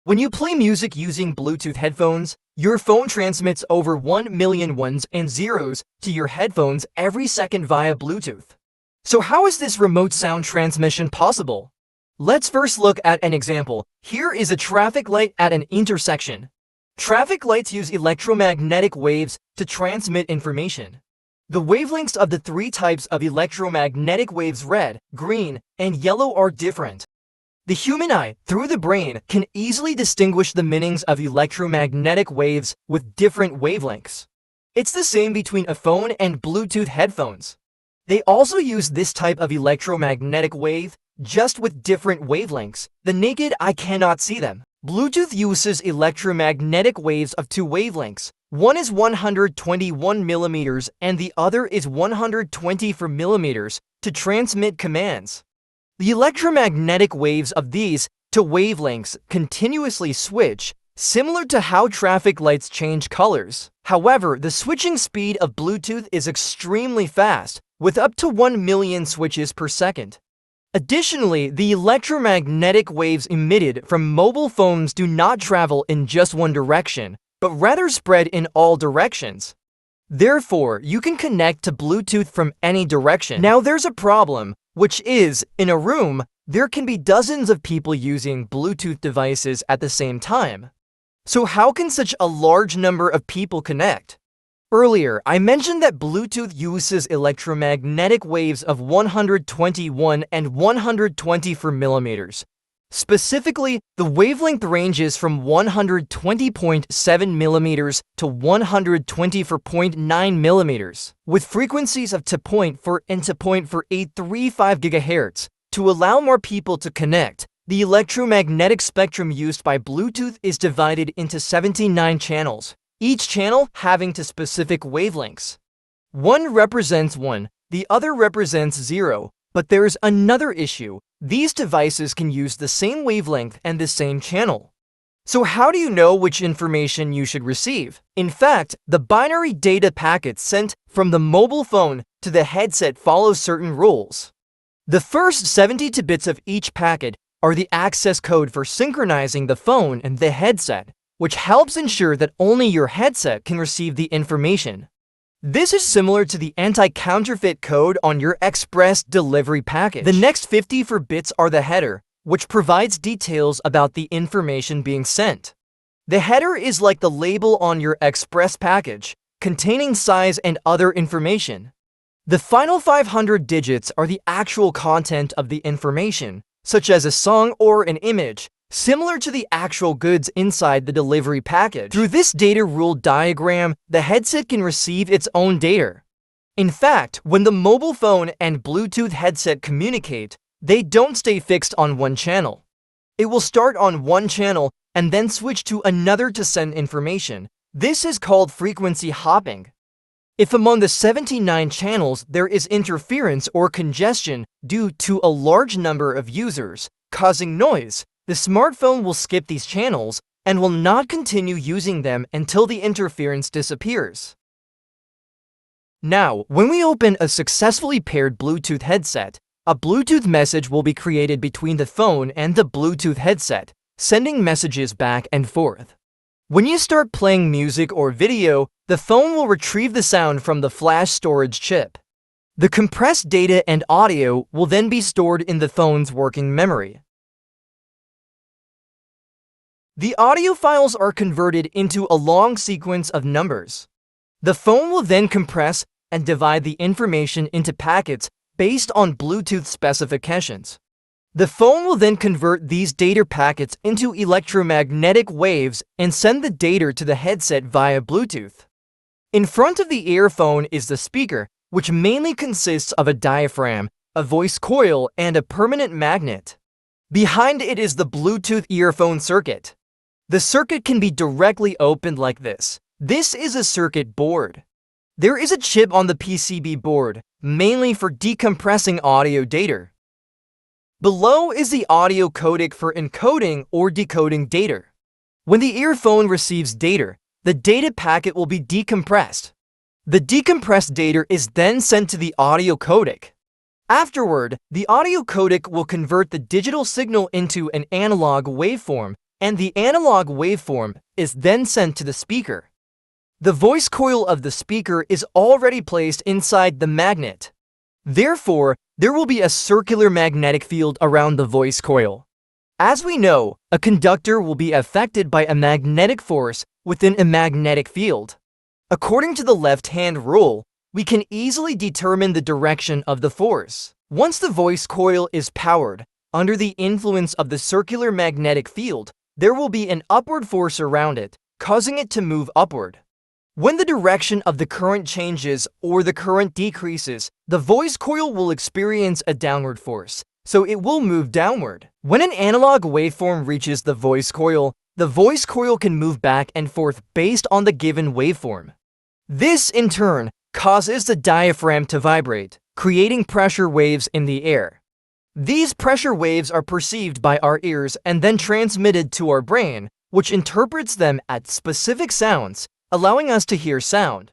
When you play music using Bluetooth headphones, your phone transmits over 1 million ones and zeros to your headphones every second via Bluetooth. So how is this remote sound transmission possible? Let's first look at an example. Here is a traffic light at an intersection. Traffic lights use electromagnetic waves to transmit information. The wavelengths of the three types of electromagnetic waves, red, green, and yellow, are different. The human eye, through the brain, can easily distinguish the meanings of electromagnetic waves with different wavelengths. It's the same between a phone and Bluetooth headphones. They also use this type of electromagnetic wave, just with different wavelengths. The naked eye cannot see them. Bluetooth uses electromagnetic waves of two wavelengths. One is 121 millimeters and the other is 124 millimeters to transmit commands. The electromagnetic waves of these two wavelengths continuously switch, similar to how traffic lights change colors. However, the switching speed of Bluetooth is extremely fast, with up to 1 million switches per second. Additionally, the electromagnetic waves emitted from mobile phones do not travel in just one direction, but rather spread in all directions. Therefore, you can connect to Bluetooth from any direction. Now there's a problem, which is, in a room, there can be dozens of people using Bluetooth devices at the same time. So how can such a large number of people connect? Earlier, I mentioned that Bluetooth uses electromagnetic waves of 121 and 124 millimeters. Specifically, the wavelength ranges from 120.7 millimeters to 124.9 millimeters, with frequencies of 2.4 and 2.4835 GHz. To allow more people to connect, the electromagnetic spectrum used by Bluetooth is divided into 79 channels, each channel having two specific wavelengths. One represents 1, the other represents 0, but there is another issue. These devices can use the same wavelength and the same channel. So how do you know which information you should receive? In fact, the binary data packets sent from the mobile phone to the headset follow certain rules. The first 72 bits of each packet are the access code for synchronizing the phone and the headset, which helps ensure that only your headset can receive the information. This is similar to the anti-counterfeit code on your express delivery package. The next 54 bits are the header, which provides details about the information being sent. The header is like the label on your express package, containing size and other information. The final 500 digits are the actual content of the information, such as a song or an image, similar to the actual goods inside the delivery package. Through this data rule diagram, the headset can receive its own data. In fact, when the mobile phone and Bluetooth headset communicate, they don't stay fixed on one channel. It will start on one channel and then switch to another to send information. This is called frequency hopping. If among the 79 channels there is interference or congestion due to a large number of users, causing noise, the smartphone will skip these channels and will not continue using them until the interference disappears. Now, when we open a successfully paired Bluetooth headset, a Bluetooth message will be created between the phone and the Bluetooth headset, sending messages back and forth. When you start playing music or video, the phone will retrieve the sound from the flash storage chip. The compressed data and audio will then be stored in the phone's working memory. The audio files are converted into a long sequence of numbers. The phone will then compress and divide the information into packets based on Bluetooth specifications. The phone will then convert these data packets into electromagnetic waves and send the data to the headset via Bluetooth. In front of the earphone is the speaker, which mainly consists of a diaphragm, a voice coil, and a permanent magnet. Behind it is the Bluetooth earphone circuit. The circuit can be directly opened like this. This is a circuit board. There is a chip on the PCB board, mainly for decompressing audio data. Below is the audio codec for encoding or decoding data. When the earphone receives data, the data packet will be decompressed. The decompressed data is then sent to the audio codec. Afterward, the audio codec will convert the digital signal into an analog waveform and the analog waveform is then sent to the speaker. The voice coil of the speaker is already placed inside the magnet. Therefore, there will be a circular magnetic field around the voice coil. As we know, a conductor will be affected by a magnetic force within a magnetic field. According to the left-hand rule, we can easily determine the direction of the force. Once the voice coil is powered, under the influence of the circular magnetic field, there will be an upward force around it, causing it to move upward. When the direction of the current changes or the current decreases, the voice coil will experience a downward force, so it will move downward. When an analog waveform reaches the voice coil can move back and forth based on the given waveform. This, in turn, causes the diaphragm to vibrate, creating pressure waves in the air. These pressure waves are perceived by our ears and then transmitted to our brain, which interprets them as specific sounds, allowing us to hear sound.